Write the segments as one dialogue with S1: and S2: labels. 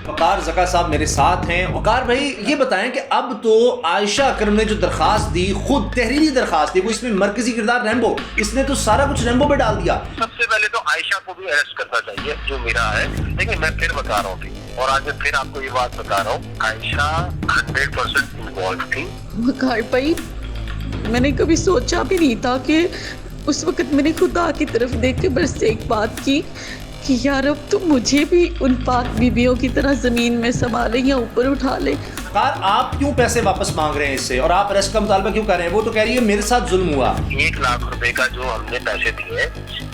S1: वकार ज़का साहब मेरे साथ हैं। वकार भाई ये बताएं कि अब तो आयशा अकरम ने जो दरखास्त दी, खुद तहरीरी दरखास्त दी, वो इसमें मरकजी किरदार रैम्बो, इसने तो सारा कुछ रैम्बो पे डाल दिया।
S2: सबसे पहले तो आयशा को भी अरेस्ट करना चाहिए जो मेरा है, लेकिन मैं फिर बता रहा हूँ और आज मैं फिर आपको ये बात बता रहा हूँ, आयशा 100% इन्वॉल्व थी।
S3: वकार भाई मैंने कभी सोचा भी नहीं था कि उस वक्त मैंने खुदा की तरफ देख के बस एक बात की कि यार अब तो मुझे भी उन पाक बीबियों की तरह ज़मीन में संभाले या ऊपर उठा ले।
S1: वकार आप क्यों पैसे वापस मांग रहे हैं इससे, और आप अरेस्ट का मुतालबा क्यों कर रहे हैं? वो तो कह रही है मेरे साथ जुल्म हुआ।
S2: 1 लाख रुपए का जो हमने पैसे दिए,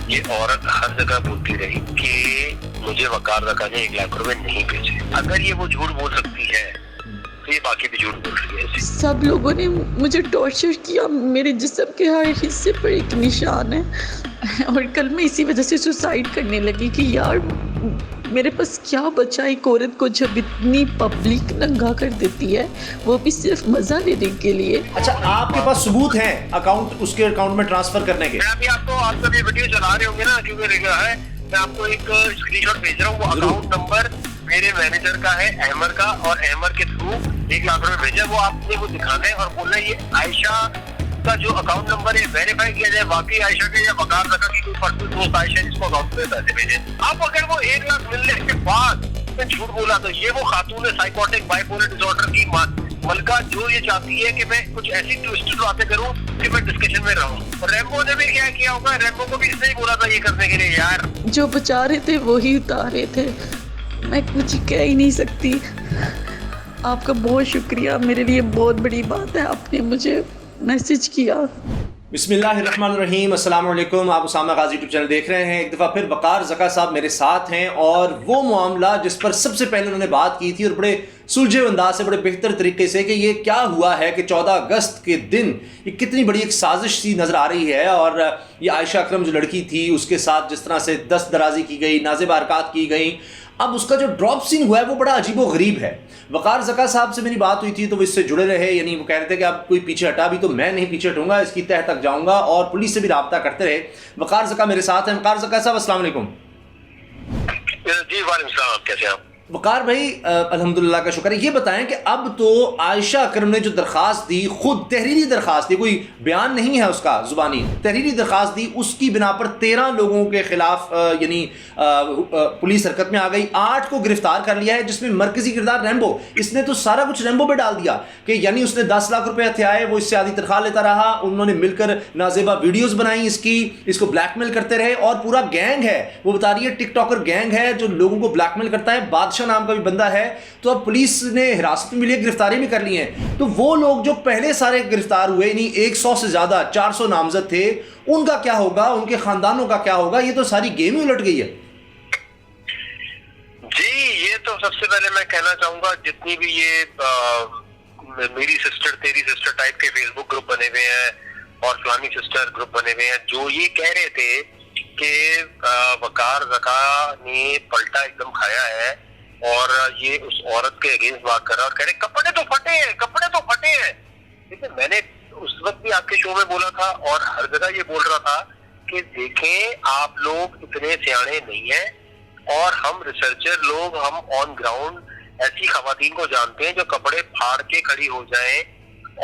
S2: ये औरत हर जगह बोलती रही कि मुझे वकार ज़का ने 1 लाख रुपए नहीं भेजे। अगर ये वो झूठ बोल सकती है तो ये बाकी भी झूठ बोल रही है।
S3: सब लोगों ने मुझे टॉर्चर किया, मेरे जिस्म के हर हिस्से पर एक निशान है, और कल मैं इसी वजह से सुसाइड करने लगी कि यार मेरे पास क्या बचा एक औरत को जब इतनी पब्लिक नंगा कर देती है, वो भी सिर्फ मजा लेने के लिए।
S1: अच्छा, आपके पास सबूत हैं अकाउंट, उसके अकाउंट में ट्रांसफर करने के?
S2: मैं अभी आप सब ये वीडियो चला रहे होंगे ना, क्योंकि है मैं आपको एक स्क्रीनशॉट भेज रहा हूँ। वो अकाउंट नंबर मेरे मैनेजर का है, अहमर का, और अहमर के थ्रू 1 लाख रुपए भेजा। वो आपने वो दिखाना है और बोलना है ये आयशा का जो अकाउंट नंबर है वेरीफाई किया जाए वाकई आयशा के या वकार ज़का की कोई पर्सनल दोस्त आयशा जिसको अकाउंट पे पैसे भेजे। अब अगर वो 1 लाख मिलने के बाद मैं झूठ बोला तो ये वो खातून है साइकोटिक बाइपोलर डिसऑर्डर की मलका, जो ये चाहती है कि मैं कुछ ऐसी ट्विस्टेड बातें करूं कि मैं डिस्कशन में रहूं। रैम्बो ने भी क्या किया होगा, रैम्बो को भी इसने ही बोला था ये करने के लिए। यार
S3: जो बचा रहे थे वही उतारे थे, मैं कुछ कह ही नहीं सकती। आपका बहुत शुक्रिया, मेरे लिए बहुत बड़ी बात है आपने मुझे मैसेज किया।
S1: बिस्मिल्लाहिर्रहमानिर्रहीम, अस्सलाम वालेकुम। आप उसामा गाजी यूट्यूब चैनल देख रहे हैं। एक दफ़ा फिर वकार ज़का साहब मेरे साथ हैं, और वो मामला जिस पर सबसे पहले उन्होंने बात की थी और बड़े सुलझे अंदाज से, बड़े बेहतर तरीके से, कि ये क्या हुआ है कि 14 अगस्त के दिन ये कितनी बड़ी एक साजिश सी नज़र आ रही है। और ये आयशा अकरम जो लड़की थी उसके साथ जिस तरह से दस्त दराजी की गई, नाज़िब हरकत की गई, अब उसका जो ड्रॉप सीन हुआ है वो बड़ा अजीब व गरीब है। वकार ज़का साहब से मेरी बात हुई थी तो वो इससे जुड़े रहे, यानी वो कह रहे थे कि आप कोई पीछे हटा भी तो मैं नहीं पीछे हटूंगा, इसकी तह तक जाऊंगा, और पुलिस से भी रब्ता करते रहे। वकार ज़का मेरे साथ हैं। वकार ज़का साहब अस्सलाम वालेकुम।
S2: जी वालेकुम सलाम, आप कैसे हैं?
S1: वकार भाई अल्हम्दुलिल्लाह का शुक्र है। ये बताएं कि अब तो आयशा अकरम ने जो दरखास्त दी, खुद तहरीरी दरखास्त दी, कोई बयान नहीं है उसका जुबानी, तहरीरी दरखास्त दी, उसकी बिना पर 13 लोगों के खिलाफ यानी पुलिस हरकत में आ गई। 8 को गिरफ्तार कर लिया है, जिसमें मरकजी किरदार रैम्बो, इसने तो सारा कुछ रैम्बो पे डाल दिया कि यानी उसने 10 लाख रुपए हथियाए, वो इससे आधी तनख्वाह लेता रहा, उन्होंने मिलकर नाजेबा वीडियोस बनाई इसको ब्लैकमेल करते रहे, और पूरा गैंग है, वो बता रही है टिकटॉकर गैंग है जो लोगों को ब्लैकमेल करता है। बादशाह नाम का भी बंदा है। तो अब पुलिस ने हिरासत में लिए, गिरफ्तारी भी कर ली है। तो वो लोग जो पहले सारे गिरफ्तार हुए, नहीं 100 से ज्यादा 400 नामजद थे, उनका क्या होगा, उनके खानदानों का क्या होगा? ये तो सारी गेम ही उलट गई है
S2: जी। ये तो सबसे पहले मैं कहना चाहूंगा, जितनी भी ये मेरी सिस्टर तेरी सिस्टर टाइप के फेसबुक ग्रुप बने हुए हैं और फलानी सिस्टर ग्रुप बने हुए हैं, जो ये कह रहे थे कि वकार ज़का ने पलटा एकदम खाया है और ये उस औरत के अगेंस्ट बात कर रहा है और कह रहे कपड़े तो फटे हैं, कपड़े तो फटे हैं। लेकिन मैंने उस वक्त भी आपके शो में बोला था और हर जगह ये बोल रहा था कि देखें आप लोग इतने सियाणे नहीं हैं, और हम रिसर्चर लोग, हम ऑन ग्राउंड ऐसी खवातीन को जानते हैं जो कपड़े फाड़ के खड़ी हो जाएं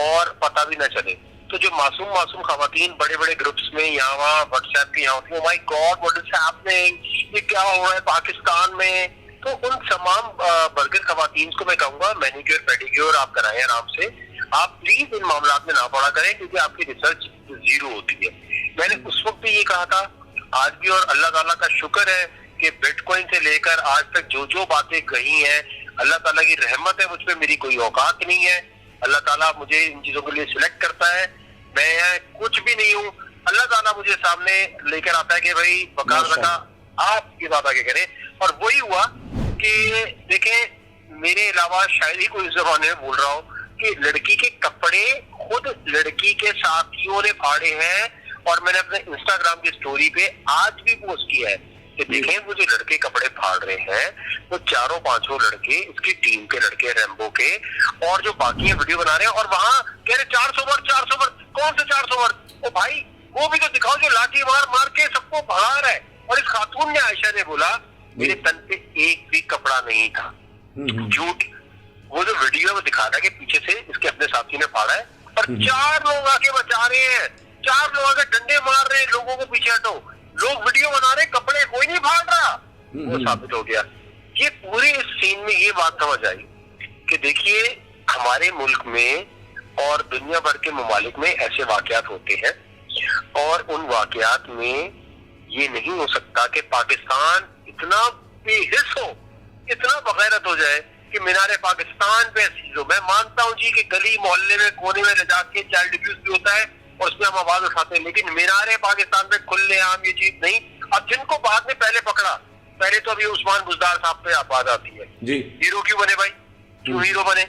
S2: और पता भी ना चले। तो जो मासूम खवातीन बड़े बड़े ग्रुप्स में यहाँ वहाँ व्हाट्सएप की यहाँ होती है, my God what is happening, ये क्या हो रहा है पाकिस्तान में, तो उन तमाम बर्गर खवातीन को मैं कहूंगा मैनिक्योर पेडिक्योर आप कराएं आराम से। आप प्लीज इन मामला में ना पड़ा करें, क्योंकि आपकी रिसर्च जीरो होती है। मैंने उस वक्त भी ये कहा था, आज भी, और अल्लाह ताला का शुक्र है कि बिटकॉइन से लेकर आज तक जो जो बातें कही हैं, अल्लाह ताला की रहमत है, मुझ पर मेरी कोई औकात नहीं है। अल्लाह ताला मुझे इन चीजों के लिए सिलेक्ट करता है, मैं कुछ भी नहीं हूँ। अल्लाह ताला मुझे सामने लेकर आता है कि भाई वकार ज़का आप ये बात आगे करें, और वही हुआ कि देखें मेरे अलावा शायद ही कोई इस जमाने में बोल रहा हूँ कि लड़की के कपड़े खुद लड़की के साथियों ने फाड़े हैं, और मैंने अपने इंस्टाग्राम की स्टोरी पे आज भी पोस्ट किया है कि देखें वो जो लड़के कपड़े फाड़ रहे हैं वो 4-5 लड़के, इसकी टीम के लड़के रैम्बो के, और जो बाकी वीडियो बना रहे हैं, और वहां कह रहे 400 वर्ड, कौन से 400 वर्ड? ओ भाई वो भी तो दिखाओ जो लाठी मार के सबको भगा रहा है। और इस खातून ने, आयशा ने बोला मेरे तन पे एक भी कपड़ा नहीं था, झूठ। वो जो वीडियो है वो दिखा रहा है कि पीछे से इसके अपने साथी ने फाड़ा है और 4 लोग आके बचा रहे हैं, 4 लोग आके डंडे मार रहे हैं लोगों को, पीछे हटो, लोग वीडियो बना रहे, कपड़े कोई नहीं फाड़ रहा। वो साबित हो गया। ये पूरे इस सीन में ये बात समझ आई कि देखिए हमारे मुल्क में और दुनिया भर के ममालिक में ऐसे वाकयात होते हैं और उन वाकयात में ये नहीं हो सकता कि पाकिस्तान इतना बेहिस हो, इतना बगैरत हो जाए कि मीनारे पाकिस्तान पे ऐसी हो। मैं मानता हूँ जी कि गली मोहल्ले में कोने में ले जाके चाइल्ड अब्यूज भी होता है और उसमें हम आवाज उठाते हैं, लेकिन मीनारे पाकिस्तान पे खुलेआम ये चीज नहीं। अब जिनको बाद में पहले पकड़ा, पहले तो अभी उस्मान बुजदार साहब पे आवाज आती है जी, हीरो क्यों बने भाई, क्यों हीरो बने,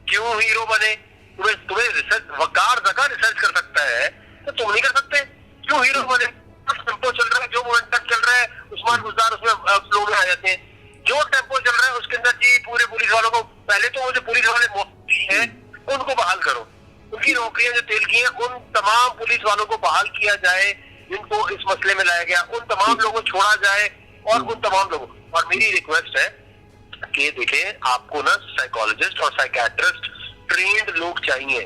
S2: क्यों हीरो बने? तुम्हें रिसर्च वकार जगह रिसर्च कर सकता है तो तुम नहीं कर सकते, क्यों हीरो बने? टेम्पो चल रहा है, जो मोमेंटम चल रहा है, उस्मान बुजदार उसमें फ्लो में आ जाते हैं। जो टेम्पो चल रहा है उसके अंदर जी पूरे पुलिस वालों को, पहले तो वो जो पुलिस वाले मोहती हैं उनको बहाल करो, उनकी नौकरियां जो तेल की हैं उन तमाम पुलिस वालों को बहाल किया जाए जिनको इस मसले में लाया गया, उन तमाम लोगों को छोड़ा जाए और उन तमाम लोगों। और मेरी रिक्वेस्ट है कि देखें आपको ना साइकोलॉजिस्ट और साइकेट्रिस्ट ट्रेंड लोग चाहिए,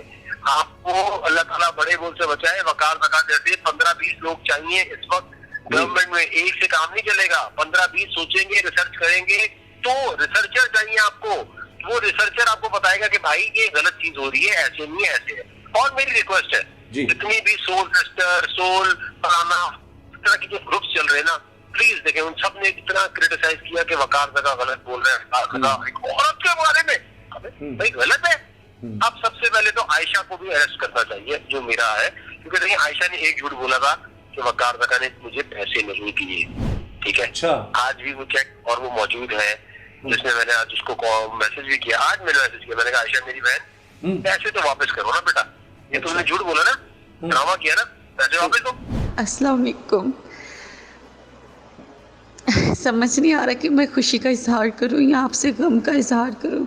S2: आपको अल्लाह ताला बड़े बोल से बचाए, वकार वकार जैसे 15-20 लोग चाहिए इस वक्त। गवर्नमेंट में एक से काम नहीं चलेगा, 15-20 सोचेंगे, रिसर्च करेंगे, तो रिसर्चर चाहिए आपको। वो रिसर्चर आपको बताएगा कि भाई ये गलत चीज हो रही है, ऐसे नहीं है, ऐसे है। और मेरी रिक्वेस्ट है जितनी भी सोल सिस्टर, सोल फलाना इस तरह के जो ग्रुप्स चल रहे हैं ना, प्लीज देखें उन सब ने इतना क्रिटिसाइज किया कि वकार जगह गलत बोल रहे हैं एक औरत के बारे में, भाई गलत है। अब सबसे पहले तो आयशा को भी अरेस्ट करना चाहिए, जो मेरा है, क्योंकि देखिए आयशा ने एक झूठ बोला था कि वकार जगह ने मुझे पैसे नहीं दिए, ठीक है। अच्छा। आज भी वो चेक और वो मौजूद है, जिसमें मैंने आज उसको मैसेज भी किया, आज मैंने मैसेज किया, मैंने कहा आयशा मेरी बहन पैसे तो वापस करो ना बेटा, ये तुमने झूठ बोला ना, ड्रामा किया ना, पैसे वापस दो।
S3: अस्सलाम वालेकुम। समझ नहीं आ रहा कि मैं खुशी का इजहार करूं या आपसे गम का इजहार करूं।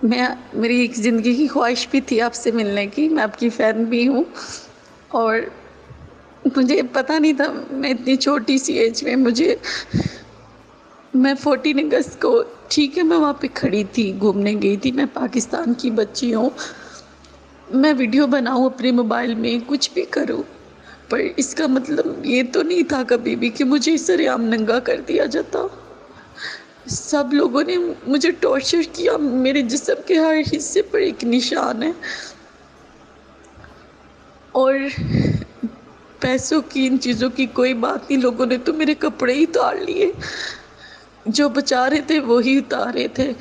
S3: मेरी एक ज़िंदगी की ख्वाहिश भी थी आपसे मिलने की, मैं आपकी फ़ैन भी हूं और मुझे पता नहीं था, मैं इतनी छोटी सी एज में मैं 14 अगस्त को, ठीक है मैं वहाँ पे खड़ी थी, घूमने गई थी, मैं पाकिस्तान की बच्ची हूँ, मैं वीडियो बनाऊँ अपने मोबाइल में, कुछ भी करूँ, पर इसका मतलब ये तो नहीं था कभी भी कि मुझे सरेआम नंगा कर दिया जाता। सब लोगों ने मुझे टॉर्चर किया, मेरे जिस्म के हर हिस्से पर एक निशान है और पैसों की, इन चीज़ों की कोई बात नहीं, लोगों ने तो मेरे कपड़े ही उतार लिए, जो बचा रहे थे वो ही उतार रहे थे।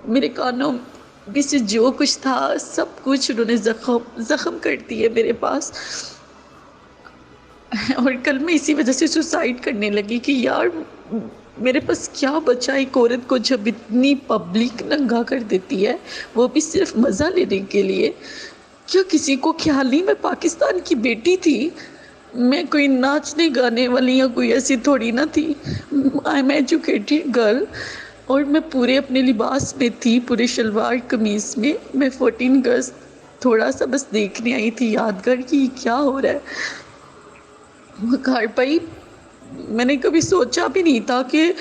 S3: मेरे कानों में से जो कुछ था सब कुछ उन्होंने ज़ख्म कर दिए मेरे पास। और कल मैं इसी वजह से सुसाइड करने लगी कि यार मेरे पास क्या बचा एक औरत को जब इतनी पब्लिक नंगा कर देती है, वो भी सिर्फ मज़ा लेने के लिए। क्या किसी को ख्याल नहीं मैं पाकिस्तान की बेटी थी, मैं कोई नाचने गाने वाली या कोई ऐसी थोड़ी ना थी। आई एम एजुकेटेड गर्ल और मैं पूरे अपने लिबास में थी, पूरे शलवार कमीज़ में। मैं 14 अगस्त थोड़ा सा बस देखने आई थी यादगार कि क्या हो रहा है घर पर। मैंने कभी सोचा भी नहीं था कि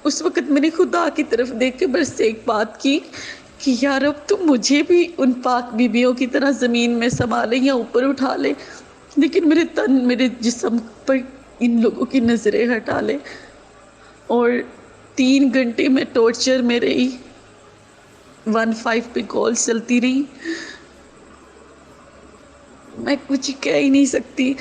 S3: उस वक़्त मैंने खुदा की तरफ देख के बस एक बात की कि यार अब तो मुझे भी उन पाक बीबियों की तरह ज़मीन में संभाले या ऊपर उठा ले, लेकिन मेरे तन, मेरे जिस्म पर इन लोगों की नज़रें हटा ले। और 3 घंटे में टॉर्चर में रही, 15 पे कॉल चलती रही, मैं कुछ कह ही नहीं सकती।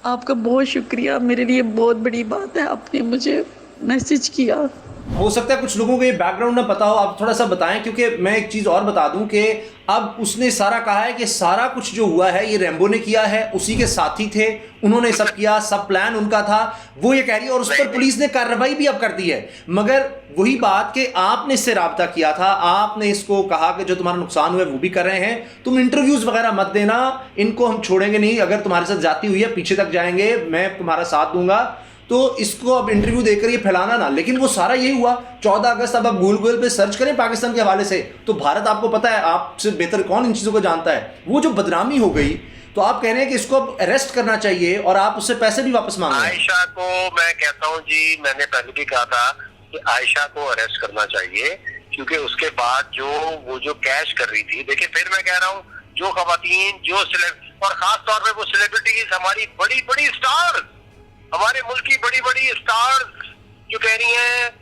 S3: आपका बहुत शुक्रिया, मेरे लिए बहुत बड़ी बात है आपने मुझे मैसेज किया।
S1: हो सकता है कुछ लोगों को ये बैकग्राउंड ना पता हो, आप थोड़ा सा बताएं, क्योंकि मैं एक चीज़ और बता दूं कि अब उसने सारा कहा है कि सारा कुछ जो हुआ है ये रैम्बो ने किया है, उसी के साथी थे, उन्होंने सब किया, सब प्लान उनका था, वो ये कह रही है। और उस पर पुलिस ने कार्रवाई भी अब कर दी है। मगर वही बात कि आपने इससे राब्ता किया था, आपने इसको कहा कि जो तुम्हारा नुकसान हुआ है वो भी कर रहे हैं, तुम इंटरव्यूज़ वगैरह मत देना, इनको हम छोड़ेंगे नहीं, अगर तुम्हारे साथ जाती हुई है पीछे तक जाएंगे, मैं तुम्हारा साथ दूंगा, तो इसको अब इंटरव्यू देकर ये फैलाना ना। लेकिन वो सारा यही हुआ 14 अगस्त। अब आप गूगल पे सर्च करें पाकिस्तान के हवाले से तो भारत आपको पता है, आपसे बेहतर कौन इन चीज़ों को जानता है। वो जो बदनामी हो गई, तो आप कह रहे हैं कि इसको अब अरेस्ट करना चाहिए और आप उससे पैसे भी वापस मांग रहे हैं।
S2: आयशा को मैं कहता हूँ जी, मैंने पहले भी कहा था कि आयशा को अरेस्ट करना चाहिए, क्योंकि उसके बाद वो जो कैश कर रही थी, देखिए फिर मैं कह रहा हूँ, जो खवातीन जो और खास तौर पे वो सेलिब्रिटीज, हमारी बड़ी बड़ी स्टार्स, हमारे मुल्क की बड़ी बड़ी स्टार्स जो कह रही हैं,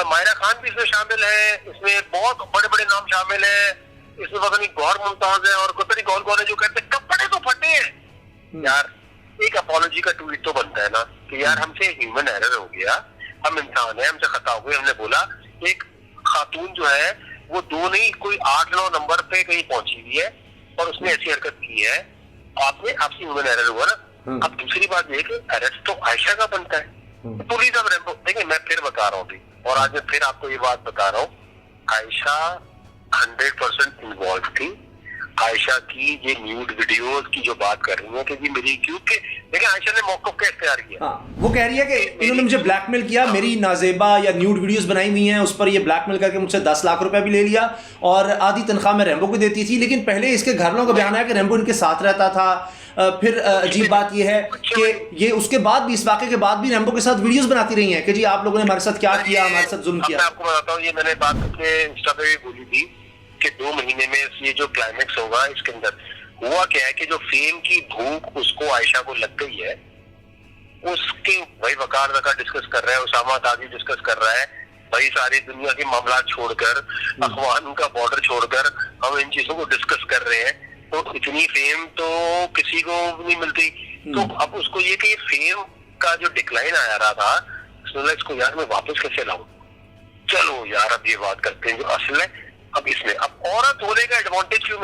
S2: मायरा खान भी इसमें शामिल है, इसमें बहुत बड़े बड़े नाम शामिल है, इसमें पता नहीं गौर मुमताज है और पता नहीं कौन कौन है, जो कहते हैं कपड़े तो फटे हैं। यार एक अपॉलॉजी का ट्वीट तो बनता है ना कि यार हमसे ह्यूमन एरर हो गया, हम इंसान है, हमसे खता हो गई, हमने बोला एक खातून जो है वो 2 नहीं कोई 8-9 नंबर पे कहीं पहुंची हुई है और उसने ऐसी हरकत की है, आपसे ह्यूमन एरर हुआ ना। अब दूसरी बात ये कि अरेस्ट तो आयशा का बनता है, पुलिस अब रेम्बो, देखिए मैं फिर बता रहा हूँ अभी, और आज मैं फिर आपको ये बात बता रहा हूँ, आयशा 100% इन्वॉल्व थी। आयशा की ये न्यूड वीडियोस की जो बात कर रही है कि जी मेरी, क्योंकि देखिए आयशा ने मौक़िफ़ का इख्तियार किया।
S1: वो कह रही है कि इन्होंने मुझे ब्लैकमेल किया, मेरी नाजेबा या न्यूड वीडियोस बनाई हुई हैं, उस पर ये ब्लैकमेल करके मुझसे 10 लाख रुपए भी ले लिया और आधी तनख्वाह मैं रेम्बो को देती थी। लेकिन पहले इसके घर वालों का बयान है कि रेम्बो इनके साथ रहता था। फिर अजीब बात यह है कि ये उसके बाद भी, इस वाक़े के बाद भी रेम्बो के साथ वीडियोस बनाती रही हैं कि जी आप लोगों ने हमारे साथ क्या किया, हमारे साथ जुल्म किया।
S2: मैं आपको बताता हूँ, ये मैंने बात अपने इंस्टा पे भी बोली थी कि 2 महीने में ये जो क्लाइमेक्स होगा, इसके अंदर हुआ क्या है कि जो फेम की भूख उसको आयशा को लग गई है, उसके भाई वकार जका डिस्कस कर रहा है, उसामा ताजी डिस्कस कर रहा है, भाई सारी दुनिया के मामला छोड़कर, अफवान का बॉर्डर छोड़कर हम इन चीजों को डिस्कस कर रहे हैं। तो इतनी फेम तो किसी को नहीं मिलती। तो अब उसको ये कि फेम का जो डिक्लाइन आया रहा था, उसने इसको यार मैं वापस कैसे लाऊं, चलो यार अब ये बात करते हैं जो असल है। अब इसमें अब औरत होने का एडवांटेज क्यों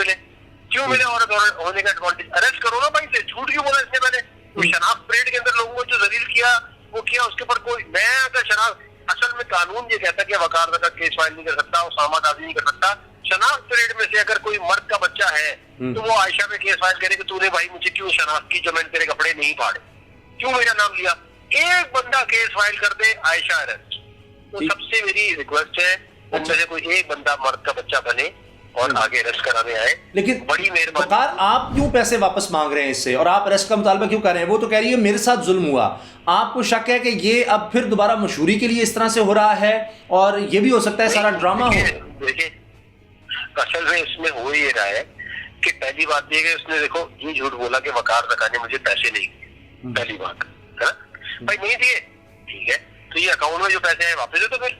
S2: मिले औरत होने का एडवांटेज, अरेस्ट करो ना भाई से, झूठ क्यों बोला इसने? मैंने शनाख्त परेड के अंदर लोगों को जो जलील किया वो किया, उसके ऊपर कोई, मैं अगर शनाख्त, असल में कानून ये कहता है कि वकार का केस फाइल नहीं कर सकता, उसामा ताजी नहीं कर सकता। शनाख्त परेड में से अगर कोई मर्द का बच्चा है तो वो आयशा पे केस फाइल करे कि तूने भाई मुझे क्यों शनाख्त की, जो मैंने तेरे कपड़े नहीं फाड़े, क्यों मेरा नाम लिया। एक बंदा केस फाइल कर दे, आयशा अरेस्ट। तो सबसे मेरी रिक्वेस्ट है उनमें से कोई एक बंदा मर्द का बच्चा बने और आगे अरेस्ट कराने आए।
S1: लेकिन
S2: बड़ी मेहरबानी।
S1: आप क्यों पैसे वापस मांग रहे हैं इससे, और आप अरेस्ट का मुतालबा क्यों कर रहे हैं? वो तो कह रही है मेरे साथ जुल्म हुआ। आपको शक है कि ये अब फिर दोबारा मशहूरी के लिए इस तरह से हो रहा है, और ये भी हो सकता है सारा ड्रामा हो।
S2: देखिए असल में इसमें हो ये रहा है कि पहली बात ये कि उसने देखो ये झूठ बोला कि वकार रखा ने मुझे पैसे नहीं दिए, पहली बात है ना भाई, नहीं दिए ठीक है, तो ये अकाउंट में जो पैसे आए वापस दे दो, फिर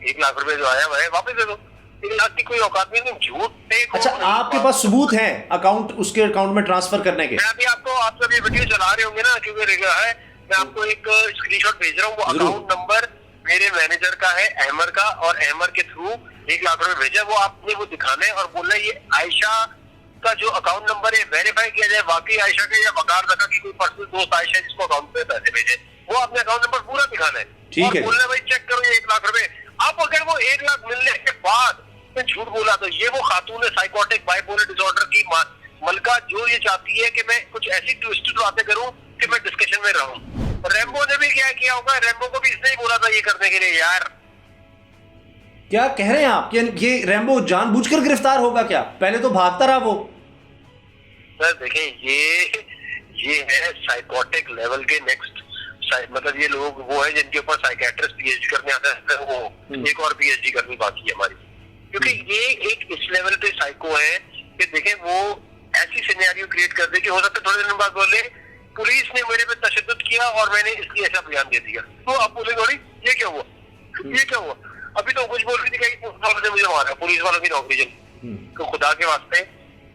S2: 1 लाख रुपए जो आया वह वापस दे दो। 1 लाख की कोई औकात नहीं, झूठ पे।
S1: अच्छा, आपके पास सबूत हैं अकाउंट, उसके अकाउंट में ट्रांसफर करने के?
S2: मैं अभी आपको, आप जब ये वीडियो चला रहे होंगे ना, क्योंकि है, मैं आपको एक स्क्रीनशॉट भेज रहा हूँ। वो अकाउंट नंबर मेरे मैनेजर का है, अहमर का, और अहमर के थ्रू 1 लाख रुपए भेजा। वो आपने वो दिखाना है और बोलना है ये आयशा का जो अकाउंट नंबर है वेरीफाई किया जाए वाकई आयशा के या वकार रखा की कोई पर्सनल दोस्त आयशा जिसको अकाउंट पे पैसे भेजे, वो आपने अकाउंट नंबर पूरा दिखाना है।
S1: ठीक है,
S2: बोलना भाई चेक करो ये 1 लाख रुपए। अब अगर वो 1 लाख मिलने के बाद झूठ बोला तो ये वो खातून है साइकोटिक बाइपोलर डिसऑर्डर की मलका, जो ये चाहती है कि मैं कुछ ऐसी ट्विस्टेड बातें करूं कि मैं डिस्कशन में रहूं। रेम्बो ने भी क्या किया होगा, रेम्बो को भी इसने ही बोला था ये करने के लिए। यार
S1: क्या कह रहे हैं आप कि ये रेम्बो जानबूझकर गिरफ्तार होगा क्या? पहले तो भागता रहा वो।
S2: सर देखें ये है साइकोटिक लेवल के नेक्स्ट, मतलब ये लोग वो है जिनके ऊपर साइकेट्रिस्ट पीएचडी करने आता है, वो एक और पीएचडी करनी बाकी है हमारी, क्योंकि ये एक इस लेवल पे साइको है कि देखें वो ऐसी सिनेरियो क्रिएट कर दे कि हो सकता है थोड़े दिन बाद बोले पुलिस ने मेरे पे तशद्दुद किया और मैंने इसलिए ऐसा बयान दे दिया, तो आप बोलेंगे ये क्या हुआ, ये क्या हुआ। अभी तो कुछ बोल रही थी कि पुलिस वालों ने मुझे मारा, पुलिस वालों की नौकरी चली। तो खुदा के वास्ते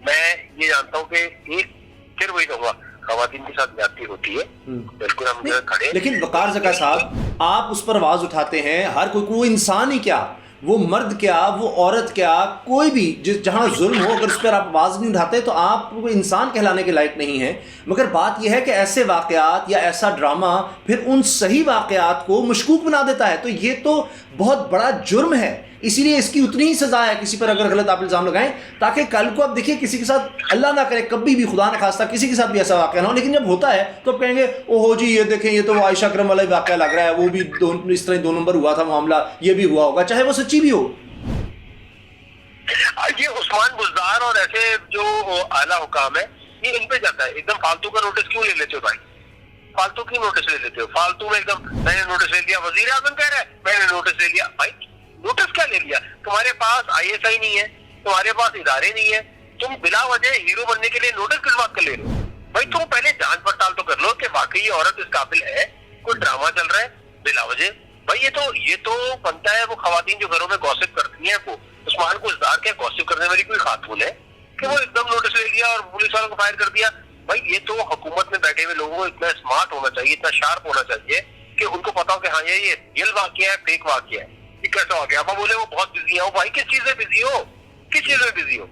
S2: मैं ये जानता हूँ कि एक फिर वही कहूँगा, खवातीन के साथ ज्यादती होती है, बिल्कुल हम खड़े।
S1: लेकिन वकार ज़का साहब, आप उस पर आवाज उठाते हैं, हर कोई इंसान ही क्या, वो मर्द क्या, वो औरत क्या, कोई भी जहाँ जुल्म हो, अगर उस पर आप आवाज़ नहीं उठाते तो आप वो इंसान कहलाने के लायक नहीं है। मगर बात यह है कि ऐसे वाक़यात या ऐसा ड्रामा फिर उन सही वाक़यात को मशकूक बना देता है, तो ये तो बहुत बड़ा जुर्म है। इसीलिए इसकी उतनी ही सज़ा है किसी पर अगर गलत आप इल्ज़ाम लगाएं, ताकि कल को आप देखिए किसी के साथ, अल्लाह ना करे कभी भी, खुदा न खास्ता किसी के साथ भी ऐसा वाक़या ना हो, लेकिन जब होता है तो आप कहेंगे ओहो जी ये देखें ये तो आयशा करम वाला वाक़या लग रहा है, वो भी इस तरह 2 नंबर हुआ था मामला, ये भी हुआ होगा, चाहे वो सच्ची भी हो।
S2: ये उस्मान बुज़दार और ऐसे जो आला हुकाम है, ये इन पे जाता है। एकदम फालतू का नोटिस क्यों ले लेते हो भाई, फालतू की नोटिस ले लेते हो, फालतू में एकदम मैंने नोटिस ले लिया। वज़ीर आज़म कह रहा है मैंने नोटिस ले लिया। भाई नोटिस क्या ले लिया? तुम्हारे पास ISI नहीं है, तुम्हारे पास इदारे नहीं है, तुम बिला वजह हीरो बनने के लिए नोटिस किस बात का ले रहे हो? भाई तुम पहले जांच पड़ताल तो कर लो कि वाकई ये औरत इस काबिल है, कोई ड्रामा चल रहा है बिला वजह। भाई ये तो बनता है वो खवातीन जो घरों में गॉसिप करती हैं, वो उस्मान को इज़हार के गॉसिप करने वाली कोई खातून है कि वो एकदम नोटिस ले लिया और पुलिस वालों को फायर कर दिया। भाई ये तो हुकूमत में बैठे हुए लोगों को इतना स्मार्ट होना चाहिए, इतना शार्प होना चाहिए कि उनको पता हो कि हाँ ये रियल वाकया है, फेक वाकया है, ये कैसा वाकया। अब बोले वो बहुत बिजी है, भाई किस चीज में बिजी हो, किस चीज में बिजी हो?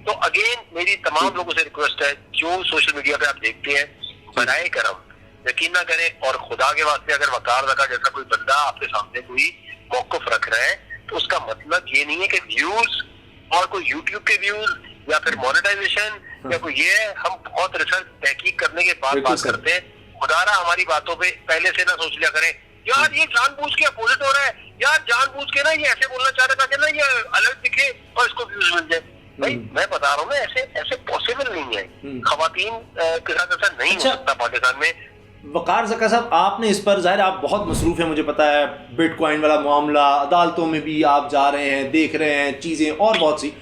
S2: तो अगेन मेरी तमाम लोगों से रिक्वेस्ट है जो सोशल मीडिया पे आप देखते हैं, बनाए करम यकीन ना करें, और खुदा के वास्ते अगर वकार रखा जैसा कोई बंदा आपके सामने कोई मौकफ रख रहा है तो उसका मतलब ये नहीं है कि व्यूज और कोई यूट्यूब के व्यूज या फिर मोनेटाइजेशन या कोई ये है। हम बहुत रिसर्च तहकीक करने के बाद बात करते हैं। खुदारा हमारी बातों पे पहले से ना सोच लिया करें यार ये जानबूझ के अपोजिट हो रहा है, यार जानबूझ के ना ये ऐसे बोलना चाह रहा था कि ना ये अलग दिखे और इसको व्यूज मिल जाए। भाई मैं बता रहा हूँ ना, ऐसे पॉसिबल नहीं है। खवातीन के साथ ऐसा नहीं हो सकता पाकिस्तान में।
S1: वकार ज़का साहब, आपने इस पर ज़ाहिर आप बहुत मसरूफ़ हैं, मुझे पता है, बिटकॉइन वाला मामला, अदालतों में भी आप जा रहे हैं, देख रहे हैं चीज़ें और बहुत सी,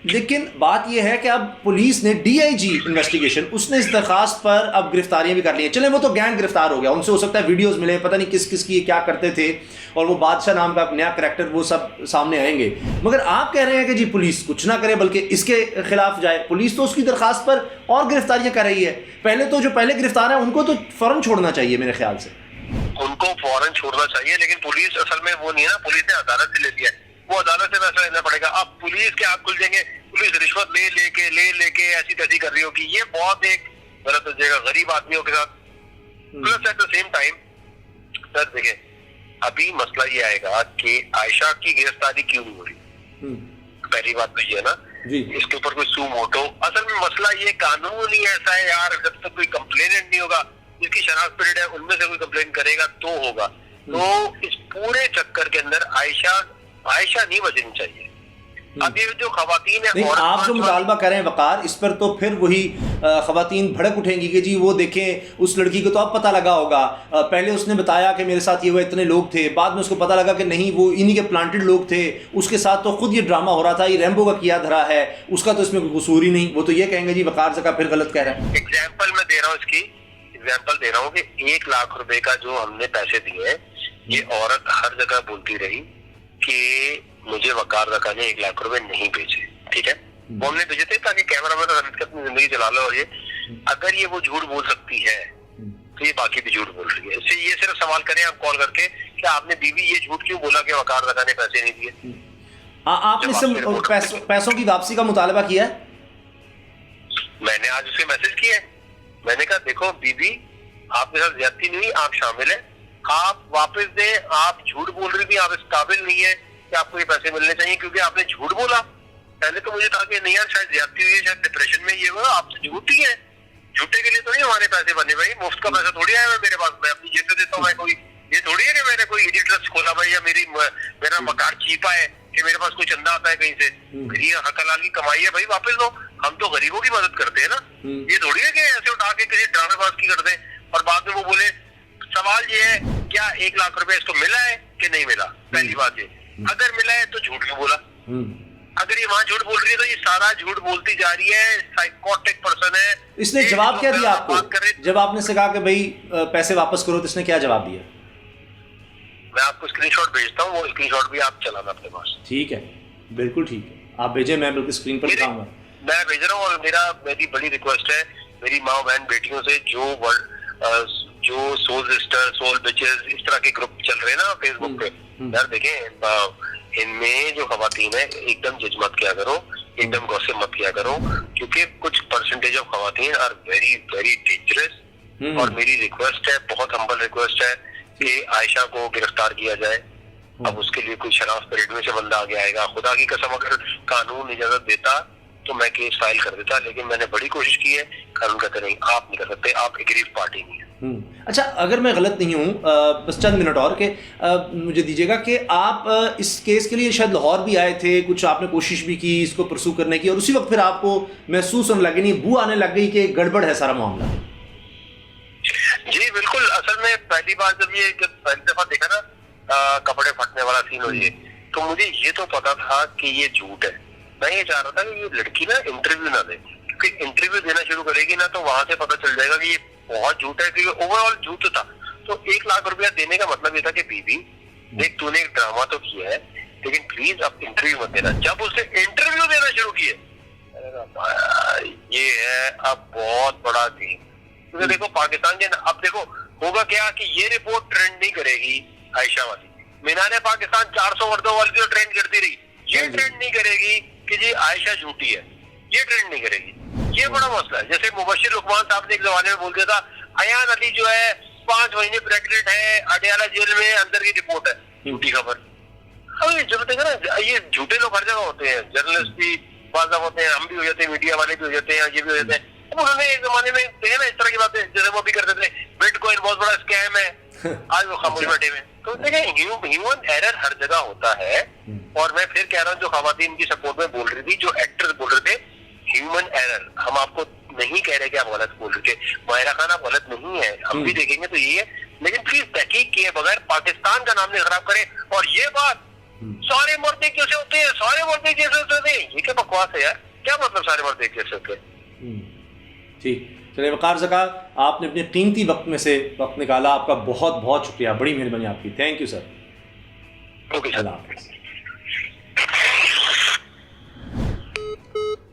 S1: लेकिन बात यह है कि अब पुलिस ने DIG इन्वेस्टिगेशन, उसने इस दरखास्त पर अब गिरफ्तारियां भी कर ली हैं। चले वो तो गैंग गिरफ्तार हो गया, उनसे हो सकता है वीडियोस मिले, पता नहीं किस किस की क्या करते थे, और वो बादशाह नाम का नया करैक्टर, वो सब सामने आएंगे। मगर आप कह रहे हैं कि जी पुलिस कुछ ना करे बल्कि इसके खिलाफ जाए। पुलिस तो उसकी दरखास्त पर और गिरफ्तारियां कर रही है। पहले तो जो पहले गिरफ्तार है उनको तो फौरन छोड़ना चाहिए मेरे ख्याल से।
S2: उनको फौरन छोड़ना चाहिए, लेकिन पुलिस असल में वो नहीं है ना, पुलिस ने अदालत से ले लिया है, वो अदालत से फैसला लेना पड़ेगा। अब पुलिस के आप खुल जाएंगे, पुलिस रिश्वत ले लेके ऐसी तैसी कर रही होगी, ये बहुत एक गलत हो जाएगा गरीब आदमियों के साथ। Plus at the same time sir देखिए, अभी मसला ये आएगा कि आयशा की गिरफ्तारी क्यों नहीं हो रही। पहली बात तो ये है ना, इसके ऊपर कोई सू मोटो, असल में मसला ये कानून ही ऐसा है यार, जब तक कोई कंप्लेनेंट नहीं होगा, जिसकी शनाख्त पीरियड है उनमें से कोई कंप्लेन करेगा तो होगा। तो इस पूरे चक्कर के अंदर आयशा नहीं बचनी चाहिए। अब ये जो खवातीन है,
S1: नहीं, आप जो मुतालबा करें वकार, इस पर तो फिर वही खवातीन भड़क उठेंगी कि जी वो देखें उस लड़की को तो अब पता लगा होगा, पहले उसने बताया कि मेरे साथ ये वो इतने लोग थे, बाद में उसको पता लगा कि नहीं वो इन्हीं के प्लांटेड लोग थे, उसके साथ तो खुद ये ड्रामा हो रहा था, ये रैम्बो का किया धरा है, उसका तो इसमें कोई कसूर ही नहीं। वो तो ये कहेंगे जी वकार ज़का फिर गलत कह रहा है।
S2: एग्जाम्पल मैं दे रहा हूँ, इसकी एग्जाम्पल दे रहा हूँ कि 1 लाख रुपए का जो हमने पैसे दिए, ये औरत हर जगह बोलती रही कि मुझे वकार ज़का ने 1 लाख रुपए नहीं भेजे। ठीक है, वो हमने भेजे थे ताकि कैमरा मैन अपनी जिंदगी चला लो। और ये अगर ये वो झूठ बोल सकती है तो ये बाकी भी झूठ बोल रही है। इससे ये सिर्फ सवाल करें आप कॉल करके कि आपने बीवी ये झूठ क्यों बोला कि वकार ज़का ने पैसे नहीं दिए।
S1: आपने पैसों की वापसी का मुतालबा किया है?
S2: मैंने आज उसे मैसेज किया है, मैंने कहा देखो बीबी आपके साथ ज्यादती नहीं, आप शामिल है, आप वापस दें, आप झूठ बोल रही थी, आप इस काबिल नहीं है कि आपको ये पैसे मिलने चाहिए क्योंकि आपने झूठ बोला। पहले तो मुझे था कि नहीं यार शायद ज्यादती हुई है, शायद डिप्रेशन में ये हुआ, आप तो झूठी है, झूठे के लिए तो नहीं हमारे पैसे बने भाई, मुफ्त का पैसा थोड़ी आया मेरे पास, मैं अपनी जेब से देता हूँ। मैं कोई ये थोड़ी है कि मैंने कोई इडियट ट्रस्ट खोला भाई या मेरा मकान चीपा है कि मेरे पास कोई चंदा आता है कहीं से। ये हकलाल की कमाई है भाई, वापस दो। हम तो गरीबों की मदद करते हैं ना, ये थोड़ी है कि ऐसे उठा के किसी ड्रामेबाज की करते हैं और बाद में वो बोले। सवाल ये है क्या 1 लाख रुपए इसको मिला है कि नहीं मिला? पहली बात ये, अगर मिला है तो झूठ क्यों बोला? अगर ये वहां झूठ बोल रही है तो ये सारा झूठ बोलती जा रही है, साइकोटिक पर्सन है।
S1: इसने जवाब क्या दिया आपको जब आपने से कहा कि भाई पैसे वापस करो, तो इसने क्या जवाब दिया?
S2: मैं आपको स्क्रीनशॉट भेजता हूँ, वो स्क्रीनशॉट भी आप चलाना अपने पास।
S1: ठीक है, बिल्कुल ठीक है, आप भेजें, मैं बिल्कुल स्क्रीन पर दिखाऊंगा।
S2: मैं भेज रहा हूँ और मेरी बड़ी रिक्वेस्ट है मेरी माँ बहन बेटियों से, जो सोल सिस्टर, सोल बिचेस, इस तरह के ग्रुप चल रहे हैं ना फेसबुक पे, यार देखें इनमें जो खवातीन है एकदम जज मत किया करो, एकदम गॉसिप मत किया करो, क्योंकि कुछ परसेंटेज ऑफ खवातीन आर वेरी वेरी डेंजरस। और मेरी रिक्वेस्ट है, बहुत हम्बल रिक्वेस्ट है कि आयशा को गिरफ्तार किया जाए। अब उसके लिए कोई शराफ पीरियड में से बंदा आगे आएगा, खुदा की कसम अगर कानून इजाजत देता तो मैं केस फाइल कर देता, लेकिन मैंने बड़ी कोशिश की है, कानून कहते नहीं आप नहीं कर सकते, आप एक गरीब पार्टी नहीं है।
S1: अच्छा, अगर मैं गलत नहीं हूँ, बस चंद मिनट और के मुझे दीजिएगा कि आप इस केस के लिए शायद लाहौर भी आए थे, कुछ आपने कोशिश भी की इसको परसू करने की, और उसी वक्त फिर आपको महसूस होने लगे, नहीं बू आने लग गई कि गड़बड़ है सारा मामला।
S2: जी बिल्कुल, असल में पहली बार जब पहली दफा देखा ना कपड़े फटने बड़ा सीन हो ये। तो मुझे ये तो पता था कि ये झूठ है। मैं ये चाह रहा था कि ये लड़की ना इंटरव्यू ना दे, क्योंकि इंटरव्यू देना शुरू करेगी ना तो वहां से पता चल जाएगा कि ये बहुत झूठ है, क्योंकि ओवरऑल झूठ था। तो 1 लाख रुपया देने का मतलब ये था कि बीबी देख, तूने एक ड्रामा तो किया है, लेकिन प्लीज अब इंटरव्यू मत देना। जब उसने इंटरव्यू देना शुरू किए, ये है अब बहुत बड़ा सीन। क्योंकि देखो पाकिस्तान के, अब देखो होगा क्या कि ये रिपोर्ट ट्रेंड नहीं करेगी आयशा वाली, मीनारे पाकिस्तान 400 मर्दों वाली जो ट्रेंड करती रही, ये ट्रेंड नहीं करेगी कि जी आयशा झूठी है, ये ट्रेंड नहीं करेगी। ये बड़ा मसला है। जैसे मुबशिर लुकमान साहब ने एक जमाने में बोल दिया था अयान अली जो है 5 महीने प्रेग्नेंट है, अडयाला जेल में, अंदर की रिपोर्ट है, झूठी खबर। अब जब देखा ना, ये झूठे लोग हर जगह होते हैं, जर्नलिस्ट भी बाज़ होते हैं, हम भी हो जाते हैं, मीडिया वाले भी हो जाते हैं, ये भी हो जाते हैं। अब उन्होंने एक जमाने में देखे ना इस तरह की बातें, जैसे वो भी करते थे बिटकॉइन बहुत बड़ा स्कैम है, आज वो खामोश बैठे हुए। तो देखें ह्यूमन एरर हर जगह होता है। और मैं फिर कह रहा हूँ, जो खवातीन की सपोर्ट में बोल रही थी, जो एक्टर्स बोल रहे थे ह्यूमन एरर, हम आपको नहीं कह रहे कि आप गलत बोल रहे थे, माहिरा खान आप गलत नहीं है, हम भी देखेंगे तो ये है, लेकिन प्लीज तहकीक किए बगैर पाकिस्तान का नाम नहीं खराब करें। और ये बात सारे मर्द एक जैसे होते हैं, सारे मर्द एक जैसे होते हैं, ये क्या बकवास है यार, क्या मतलब सारे मर्द एक जैसे होते हैं।
S1: ठीक, चलिए वकार ज़का, आपने अपने कीमती वक्त में से वक्त निकाला, आपका बहुत बहुत शुक्रिया, बड़ी मेहरबानी आपकी, thank you sir.
S2: Okay sir.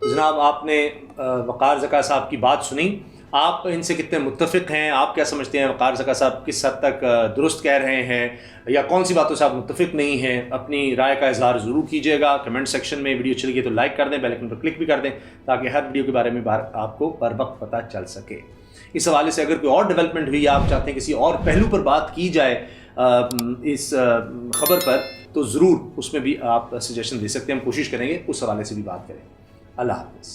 S1: जनाब आपने वकार ज़का साहब की बात सुनी, आप इनसे कितने मुत्तफ़िक़ हैं, आप क्या समझते हैं वकार ज़का साहब किस हद तक दुरुस्त कह रहे हैं या कौन सी बातों से आप मुत्तफ़िक़ नहीं हैं? अपनी राय का इज़हार ज़रूर कीजिएगा कमेंट सेक्शन में। वीडियो अच्छी लगी तो लाइक कर दें, बेल आइकन पर क्लिक भी कर दें ताकि हर वीडियो के बारे में आपको बर वक्त पता चल सके। इस हवाले से अगर कोई और डेवलपमेंट हुई, आप चाहते हैं किसी और पहलू पर बात की जाए इस खबर पर, तो ज़रूर उसमें भी आप सजेशन दे सकते हैं, हम कोशिश करेंगे उस हवाले से भी बात करें। अल्लाह हाफ़िज़।